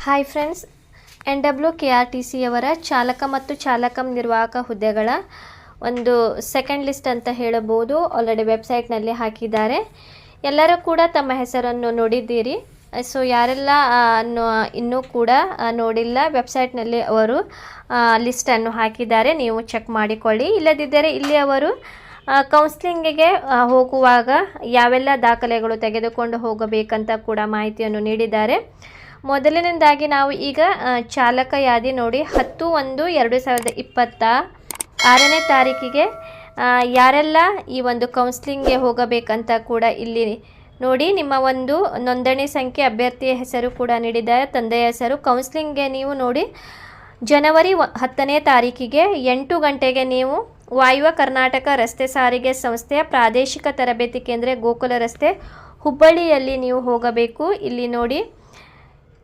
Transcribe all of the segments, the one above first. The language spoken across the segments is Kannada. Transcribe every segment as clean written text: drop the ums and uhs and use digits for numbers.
ಹಾಯ್ ಫ್ರೆಂಡ್ಸ್, NWKRTC ಯವರ ಚಾಲಕ ಮತ್ತು ಚಾಲಕ ನಿರ್ವಾಹಕ ಹುದ್ದೆಗಳ ಒಂದು ಸೆಕೆಂಡ್ ಲಿಸ್ಟ್ ಅಂತ ಹೇಳಬಹುದು. ಆಲ್ರೆಡಿ ವೆಬ್ಸೈಟ್ನಲ್ಲಿ ಹಾಕಿದ್ದಾರೆ. ಎಲ್ಲರೂ ಕೂಡ ತಮ್ಮ ಹೆಸರನ್ನು ನೋಡಿದ್ದೀರಿ. ಸೊ ಯಾರೆಲ್ಲ ಇನ್ನೂ ಕೂಡ ನೋಡಿಲ್ಲ, ವೆಬ್ಸೈಟ್ನಲ್ಲಿ ಅವರು ಲಿಸ್ಟನ್ನು ಹಾಕಿದ್ದಾರೆ, ನೀವು ಚೆಕ್ ಮಾಡಿಕೊಳ್ಳಿ. ಇಲ್ಲದಿದ್ದರೆ ಇಲ್ಲಿ ಅವರು ಕೌನ್ಸ್ಲಿಂಗಿಗೆ ಹೋಗುವಾಗ ಯಾವೆಲ್ಲ ದಾಖಲೆಗಳು ತೆಗೆದುಕೊಂಡು ಹೋಗಬೇಕಂತ ಕೂಡ ಮಾಹಿತಿಯನ್ನು ನೀಡಿದ್ದಾರೆ. ಮೊದಲನೇದಾಗಿ ನಾವು ಈಗ ಚಾಲಕ ಯಾದಿ ನೋಡಿ 10/1/2026ನೇ ತಾರೀಕಿಗೆ ಯಾರೆಲ್ಲ ಈ ಒಂದು ಕೌನ್ಸ್ಲಿಂಗ್ಗೆ ಹೋಗಬೇಕಂತ ಕೂಡ ಇಲ್ಲಿ ನೋಡಿ. ನಿಮ್ಮ ಒಂದು ನೋಂದಣಿ ಸಂಖ್ಯೆ, ಅಭ್ಯರ್ಥಿಯ ಹೆಸರು ಕೂಡ ನೀಡಿದ್ದಾರೆ, ತಂದೆಯ ಹೆಸರು. ಕೌನ್ಸ್ಲಿಂಗ್ಗೆ ನೀವು ನೋಡಿ ಜನವರಿ 10ನೇ ತಾರೀಕಿಗೆ 8 ಗಂಟೆಗೆ ನೀವು ವಾಯುವ್ಯ ಕರ್ನಾಟಕ ರಸ್ತೆ ಸಾರಿಗೆ ಸಂಸ್ಥೆಯ ಪ್ರಾದೇಶಿಕ ತರಬೇತಿ ಕೇಂದ್ರ ಗೋಕುಲ ರಸ್ತೆ ಹುಬ್ಬಳ್ಳಿಯಲ್ಲಿ ನೀವು ಹೋಗಬೇಕು. ಇಲ್ಲಿ ನೋಡಿ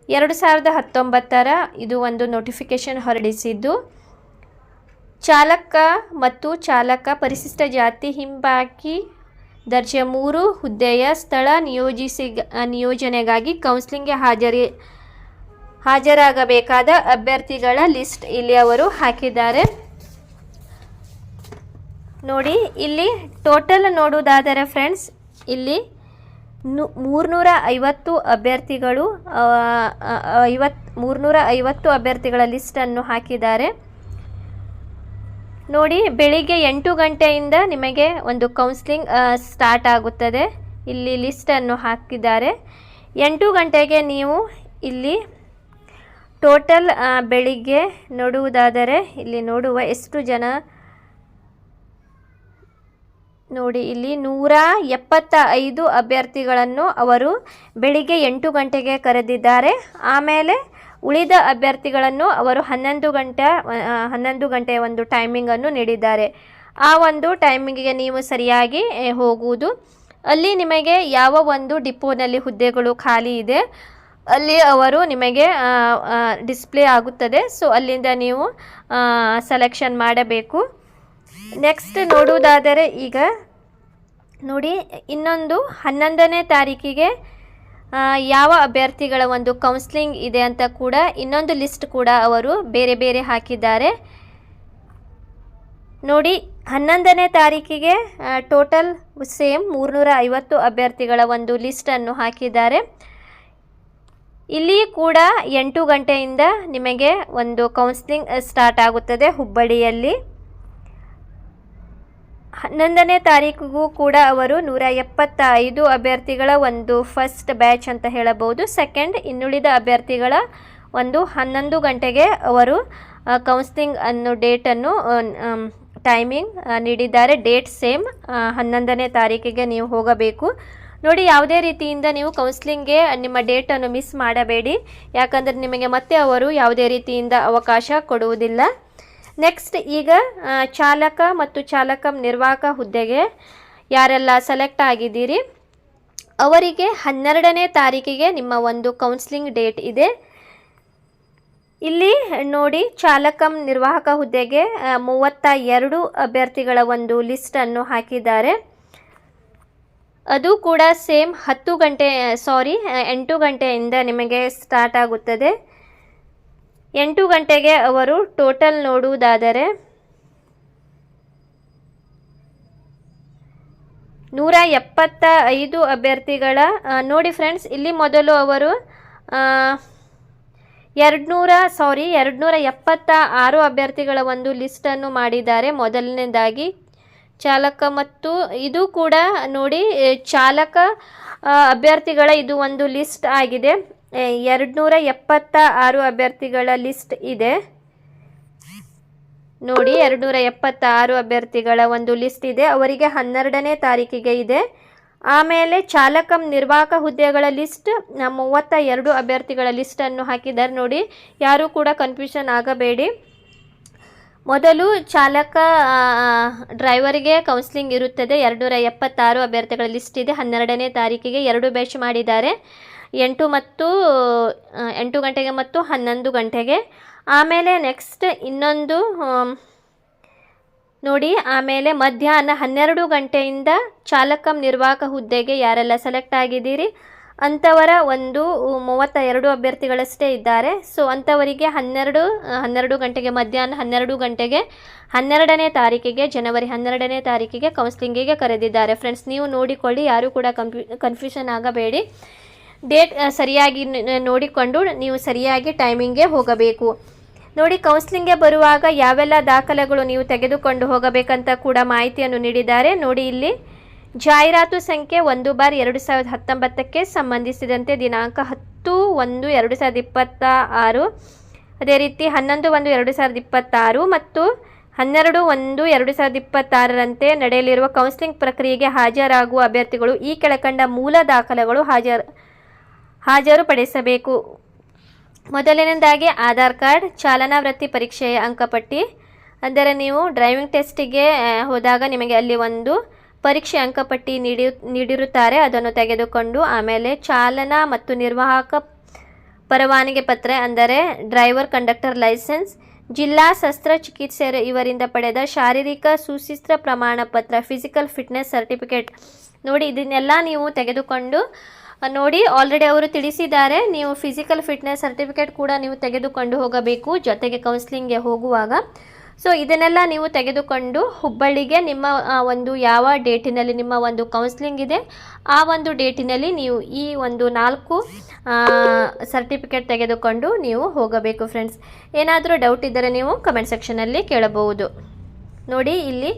2019 ಇದು ಒಂದು ನೋಟಿಫಿಕೇಷನ್ ಹೊರಡಿಸಿದ್ದು, ಚಾಲಕ ಮತ್ತು ಚಾಲಕ ಪರಿಶಿಷ್ಟ ಜಾತಿ ಹಿಂಬಾಕಿ ದರ್ಜೆ 3 ಹುದ್ದೆಯ ಸ್ಥಳ ನಿಯೋಜನೆಗಾಗಿ ಕೌನ್ಸಿಲಿಂಗ್ಗೆ ಹಾಜರಾಗಬೇಕಾದ ಅಭ್ಯರ್ಥಿಗಳ ಲಿಸ್ಟ್ ಇಲ್ಲಿ ಅವರು ಹಾಕಿದ್ದಾರೆ. ನೋಡಿ, ಇಲ್ಲಿ ಟೋಟಲ್ ನೋಡುವುದಾದರೆ ಫ್ರೆಂಡ್ಸ್, ಇಲ್ಲಿ 350 ಅಭ್ಯರ್ಥಿಗಳು 350 ಅಭ್ಯರ್ಥಿಗಳ ಲಿಸ್ಟನ್ನು ಹಾಕಿದ್ದಾರೆ. ನೋಡಿ, ಬೆಳಿಗ್ಗೆ 8 ಗಂಟೆಯಿಂದ ನಿಮಗೆ ಒಂದು ಕೌನ್ಸ್ಲಿಂಗ್ ಸ್ಟಾರ್ಟ್ ಆಗುತ್ತದೆ. ಇಲ್ಲಿ ಲಿಸ್ಟನ್ನು ಹಾಕಿದ್ದಾರೆ. 8 ಗಂಟೆಗೆ ನೀವು ಇಲ್ಲಿ ಟೋಟಲ್ ಬೆಳಿಗ್ಗೆ ನೋಡುವುದಾದರೆ ಇಲ್ಲಿ ನೋಡುವ ಎಷ್ಟು ಜನ ನೋಡಿ, ಇಲ್ಲಿ 175 ಅಭ್ಯರ್ಥಿಗಳನ್ನು ಅವರು ಬೆಳಿಗ್ಗೆ 8 ಗಂಟೆಗೆ ಕರೆದಿದ್ದಾರೆ. ಆಮೇಲೆ ಉಳಿದ ಅಭ್ಯರ್ಥಿಗಳನ್ನು ಅವರು 11 ಗಂಟೆಯ ಒಂದು ಟೈಮಿಂಗನ್ನು ನೀಡಿದ್ದಾರೆ. ಆ ಒಂದು ಟೈಮಿಂಗಿಗೆ ನೀವು ಸರಿಯಾಗಿ ಹೋಗುವುದು. ಅಲ್ಲಿ ನಿಮಗೆ ಯಾವ ಒಂದು ಡಿಪೋನಲ್ಲಿ ಹುದ್ದೆಗಳು ಖಾಲಿ ಇದೆ ಅಲ್ಲಿ ಅವರು ನಿಮಗೆ ಡಿಸ್ಪ್ಲೇ ಆಗುತ್ತದೆ. ಸೊ ಅಲ್ಲಿಂದ ನೀವು ಸೆಲೆಕ್ಷನ್ ಮಾಡಬೇಕು. ನೆಕ್ಸ್ಟ್ ನೋಡುವುದಾದರೆ ಈಗ ನೋಡಿ, ಇನ್ನೊಂದು 11ನೇ ತಾರೀಕಿಗೆ ಯಾವ ಅಭ್ಯರ್ಥಿಗಳ ಒಂದು ಕೌನ್ಸ್ಲಿಂಗ್ ಇದೆ ಅಂತ ಕೂಡ ಇನ್ನೊಂದು ಲಿಸ್ಟ್ ಕೂಡ ಅವರು ಬೇರೆ ಬೇರೆ ಹಾಕಿದ್ದಾರೆ. ನೋಡಿ, 11ನೇ ತಾರೀಕಿಗೆ ಟೋಟಲ್ ಸೇಮ್ 350 ಅಭ್ಯರ್ಥಿಗಳ ಒಂದು ಲಿಸ್ಟನ್ನು ಹಾಕಿದ್ದಾರೆ. ಇಲ್ಲಿ ಕೂಡ 8 ಗಂಟೆಯಿಂದ ನಿಮಗೆ ಒಂದು ಕೌನ್ಸ್ಲಿಂಗ್ ಸ್ಟಾರ್ಟ್ ಆಗುತ್ತದೆ ಹುಬ್ಬಳ್ಳಿಯಲ್ಲಿ. 11ನೇ ತಾರೀಕಿಗೂ ಕೂಡ ಅವರು 175 ಅಭ್ಯರ್ಥಿಗಳ ಒಂದು ಫಸ್ಟ್ ಬ್ಯಾಚ್ ಅಂತ ಹೇಳಬಹುದು. ಸೆಕೆಂಡ್, ಇನ್ನುಳಿದ ಅಭ್ಯರ್ಥಿಗಳ ಒಂದು 11 ಗಂಟೆಗೆ ಅವರು ಕೌನ್ಸ್ಲಿಂಗ್ ಡೇಟನ್ನು ಟೈಮಿಂಗ್ ನೀಡಿದ್ದಾರೆ. ಡೇಟ್ ಸೇಮ್ 11ನೇ ತಾರೀಕಿಗೆ ನೀವು ಹೋಗಬೇಕು. ನೋಡಿ, ಯಾವುದೇ ರೀತಿಯಿಂದ ನೀವು ಕೌನ್ಸ್ಲಿಂಗ್ಗೆ ನಿಮ್ಮ ಡೇಟನ್ನು ಮಿಸ್ ಮಾಡಬೇಡಿ, ಯಾಕಂದರೆ ನಿಮಗೆ ಮತ್ತೆ ಅವರು ಯಾವುದೇ ರೀತಿಯಿಂದ ಅವಕಾಶ ಕೊಡುವುದಿಲ್ಲ. ನೆಕ್ಸ್ಟ್, ಈಗ ಚಾಲಕ ಮತ್ತು ಚಾಲಕ ನಿರ್ವಾಹಕ ಹುದ್ದೆಗೆ ಯಾರೆಲ್ಲ ಸೆಲೆಕ್ಟ್ ಆಗಿದ್ದೀರಿ ಅವರಿಗೆ 12ನೇ ತಾರೀಕಿಗೆ ನಿಮ್ಮ ಒಂದು ಕೌನ್ಸ್ಲಿಂಗ್ ಡೇಟ್ ಇದೆ. ಇಲ್ಲಿ ನೋಡಿ, ಚಾಲಕ ನಿರ್ವಾಹಕ ಹುದ್ದೆಗೆ 32 ಅಭ್ಯರ್ಥಿಗಳ ಒಂದು ಲಿಸ್ಟನ್ನು ಹಾಕಿದ್ದಾರೆ. ಅದು ಕೂಡ ಸೇಮ್ 8 ಗಂಟೆಯಿಂದ ನಿಮಗೆ ಸ್ಟಾರ್ಟ್ ಆಗುತ್ತದೆ. 8 ಗಂಟೆಗೆ ಅವರು ಟೋಟಲ್ ನೋಡುವುದಾದರೆ 175 ಅಭ್ಯರ್ಥಿಗಳ ನೋಡಿ ಫ್ರೆಂಡ್ಸ್, ಇಲ್ಲಿ ಮೊದಲು ಅವರು 276 ಅಭ್ಯರ್ಥಿಗಳ ಒಂದು ಲಿಸ್ಟನ್ನು ಮಾಡಿದ್ದಾರೆ. ಮೊದಲನೇದಾಗಿ ಚಾಲಕ ಮತ್ತು ಇದು ಕೂಡ ನೋಡಿ, ಚಾಲಕ ಅಭ್ಯರ್ಥಿಗಳ ಇದು ಒಂದು ಲಿಸ್ಟ್ ಆಗಿದೆ. 276 ಅಭ್ಯರ್ಥಿಗಳ ಲಿಸ್ಟ್ ಇದೆ. ನೋಡಿ, 276 ಅಭ್ಯರ್ಥಿಗಳ ಒಂದು ಲಿಸ್ಟ್ ಇದೆ. ಅವರಿಗೆ 12ನೇ ತಾರೀಕಿಗೆ ಇದೆ. ಆಮೇಲೆ ಚಾಲಕ ನಿರ್ವಾಹಕ ಹುದ್ದೆಗಳ ಲಿಸ್ಟ್ 32 ಅಭ್ಯರ್ಥಿಗಳ ಲಿಸ್ಟನ್ನು ಹಾಕಿದ್ದಾರೆ. ನೋಡಿ, ಯಾರೂ ಕೂಡ ಕನ್ಫ್ಯೂಷನ್ ಆಗಬೇಡಿ. ಮೊದಲು ಚಾಲಕ ಡ್ರೈವರ್ಗೆ ಕೌನ್ಸ್ಲಿಂಗ್ ಇರುತ್ತದೆ. 276 ಅಭ್ಯರ್ಥಿಗಳ ಲಿಸ್ಟ್ ಇದೆ. 12ನೇ ತಾರೀಕಿಗೆ 2 ಬ್ಯಾಚ್ ಮಾಡಿದ್ದಾರೆ, 8 ಗಂಟೆಗೆ ಮತ್ತು 11 ಗಂಟೆಗೆ. ಆಮೇಲೆ ನೆಕ್ಸ್ಟ್ ಇನ್ನೊಂದು ನೋಡಿ, ಆಮೇಲೆ ಮಧ್ಯಾಹ್ನ 12 ಗಂಟೆಯಿಂದ ಚಾಲಕ ನಿರ್ವಾಹಕ ಹುದ್ದೆಗೆ ಯಾರೆಲ್ಲ ಸೆಲೆಕ್ಟ್ ಆಗಿದ್ದೀರಿ ಅಂಥವರ ಒಂದು 32 ಅಭ್ಯರ್ಥಿಗಳಷ್ಟೇ ಇದ್ದಾರೆ. ಸೊ ಅಂಥವರಿಗೆ 12 ಗಂಟೆಗೆ ಮಧ್ಯಾಹ್ನ 12 ಗಂಟೆಗೆ 12ನೇ ತಾರೀಕಿಗೆ ಜನವರಿ 12ನೇ ತಾರೀಕಿಗೆ ಕೌನ್ಸ್ಲಿಂಗಿಗೆ ಕರೆದಿದ್ದಾರೆ. ಫ್ರೆಂಡ್ಸ್, ನೀವು ನೋಡಿಕೊಳ್ಳಿ, ಯಾರೂ ಕೂಡ ಕನ್ಫ್ಯೂಷನ್ ಆಗಬೇಡಿ. ಡೇಟ್ ಸರಿಯಾಗಿ ನೋಡಿಕೊಂಡು ನೀವು ಸರಿಯಾಗಿ ಟೈಮಿಂಗ್ಗೆ ಹೋಗಬೇಕು. ನೋಡಿ, ಕೌನ್ಸ್ಲಿಂಗ್ಗೆ ಬರುವಾಗ ಯಾವೆಲ್ಲ ದಾಖಲೆಗಳು ನೀವು ತೆಗೆದುಕೊಂಡು ಹೋಗಬೇಕಂತ ಕೂಡ ಮಾಹಿತಿಯನ್ನು ನೀಡಿದ್ದಾರೆ. ನೋಡಿ, ಇಲ್ಲಿ ಜಾಹೀರಾತು ಸಂಖ್ಯೆ 1/2019ಕ್ಕೆ ಸಂಬಂಧಿಸಿದಂತೆ ದಿನಾಂಕ 10/1/2026, ಅದೇ ರೀತಿ 11/1/2026 ಮತ್ತು 12/1/2026ರಂತೆ ನಡೆಯಲಿರುವ ಕೌನ್ಸಿಲಿಂಗ್ ಪ್ರಕ್ರಿಯೆಗೆ ಹಾಜರಾಗುವ ಅಭ್ಯರ್ಥಿಗಳು ಈ ಕೆಳಕಂಡ ಮೂಲ ದಾಖಲೆಗಳು ಹಾಜರುಪಡಿಸಬೇಕು. ಮೊದಲನೇದಾಗಿ ಆಧಾರ್ ಕಾರ್ಡ್, ಚಾಲನಾ ವೃತ್ತಿ ಪರೀಕ್ಷೆಯ ಅಂಕಪಟ್ಟಿ. ಅಂದರೆ ನೀವು ಡ್ರೈವಿಂಗ್ ಟೆಸ್ಟಿಗೆ ಹೋದಾಗ ನಿಮಗೆ ಅಲ್ಲಿ ಒಂದು ಪರೀಕ್ಷೆ ಅಂಕಪಟ್ಟಿ ನೀಡಿರುತ್ತಾರೆ, ಅದನ್ನು ತೆಗೆದುಕೊಂಡು, ಆಮೇಲೆ ಚಾಲನಾ ಮತ್ತು ನಿರ್ವಾಹಕ ಪರವಾನಗಿ ಪತ್ರ ಅಂದರೆ ಡ್ರೈವರ್ ಕಂಡಕ್ಟರ್ ಲೈಸೆನ್ಸ್, ಜಿಲ್ಲಾ ಶಸ್ತ್ರಚಿಕಿತ್ಸೆ ಇವರಿಂದ ಪಡೆದ ಶಾರೀರಿಕ ಸುಸ್ಥಿರ ಪ್ರಮಾಣ ಪತ್ರ ಫಿಸಿಕಲ್ ಫಿಟ್ನೆಸ್ ಸರ್ಟಿಫಿಕೇಟ್. ನೋಡಿ, ಇದನ್ನೆಲ್ಲ ನೀವು ತೆಗೆದುಕೊಂಡು ನೋಡಿ, ಆಲ್ರೆಡಿ ಅವರು ತಿಳಿಸಿದ್ದಾರೆ, ನೀವು ಫಿಸಿಕಲ್ ಫಿಟ್ನೆಸ್ ಸರ್ಟಿಫಿಕೇಟ್ ಕೂಡ ನೀವು ತೆಗೆದುಕೊಂಡು ಹೋಗಬೇಕು ಜೊತೆಗೆ ಕೌನ್ಸಿಲಿಂಗ್ಗೆ ಹೋಗುವಾಗ. ಸೊ ಇದನ್ನೆಲ್ಲ ನೀವು ತೆಗೆದುಕೊಂಡು ಹುಬ್ಬಳ್ಳಿಗೆ ನಿಮ್ಮ ಒಂದು ಯಾವ ಡೇಟಿನಲ್ಲಿ ನಿಮ್ಮ ಒಂದು ಕೌನ್ಸಿಲಿಂಗ್ ಇದೆ ಆ ಒಂದು ಡೇಟಿನಲ್ಲಿ ನೀವು ಈ ಒಂದು 4 ಸರ್ಟಿಫಿಕೇಟ್ ತೆಗೆದುಕೊಂಡು ನೀವು ಹೋಗಬೇಕು. ಫ್ರೆಂಡ್ಸ್, ಏನಾದರೂ ಡೌಟ್ ಇದ್ದರೆ ನೀವು ಕಮೆಂಟ್ ಸೆಕ್ಷನಲ್ಲಿ ಕೇಳಬಹುದು. ನೋಡಿ, ಇಲ್ಲಿ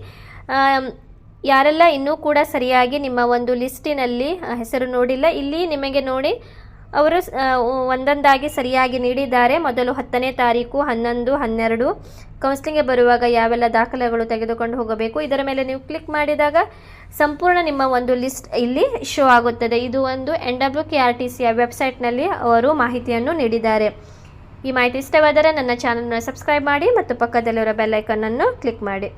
ಯಾರೆಲ್ಲ ಇನ್ನೂ ಕೂಡ ಸರಿಯಾಗಿ ನಿಮ್ಮ ಒಂದು ಲಿಸ್ಟಿನಲ್ಲಿ ಹೆಸರು ನೋಡಿಲ್ಲ, ಇಲ್ಲಿ ನಿಮಗೆ ನೋಡಿ ಅವರು ಒಂದೊಂದಾಗಿ ಸರಿಯಾಗಿ ನೀಡಿದ್ದಾರೆ. ಮೊದಲು 10ನೇ ತಾರೀಕು 11/12 ಕೌನ್ಸಿಲಿಂಗ್ಗೆ ಬರುವಾಗ ಯಾವೆಲ್ಲ ದಾಖಲೆಗಳು ತೆಗೆದುಕೊಂಡು ಹೋಗಬೇಕು, ಇದರ ಮೇಲೆ ನೀವು ಕ್ಲಿಕ್ ಮಾಡಿದಾಗ ಸಂಪೂರ್ಣ ನಿಮ್ಮ ಒಂದು ಲಿಸ್ಟ್ ಇಲ್ಲಿ ಶೋ ಆಗುತ್ತದೆ. ಇದು ಒಂದು NWKRTCಯ ವೆಬ್ಸೈಟ್ನಲ್ಲಿ ಅವರು ಮಾಹಿತಿಯನ್ನು ನೀಡಿದ್ದಾರೆ. ಈ ಮಾಹಿತಿ ಇಷ್ಟವಾದರೆ ನನ್ನ ಚಾನಲ್ನ ಸಬ್ಸ್ಕ್ರೈಬ್ ಮಾಡಿ ಮತ್ತು ಪಕ್ಕದಲ್ಲಿರೋ ಬೆಲ್ ಐಕನ್ ಅನ್ನು ಕ್ಲಿಕ್ ಮಾಡಿ.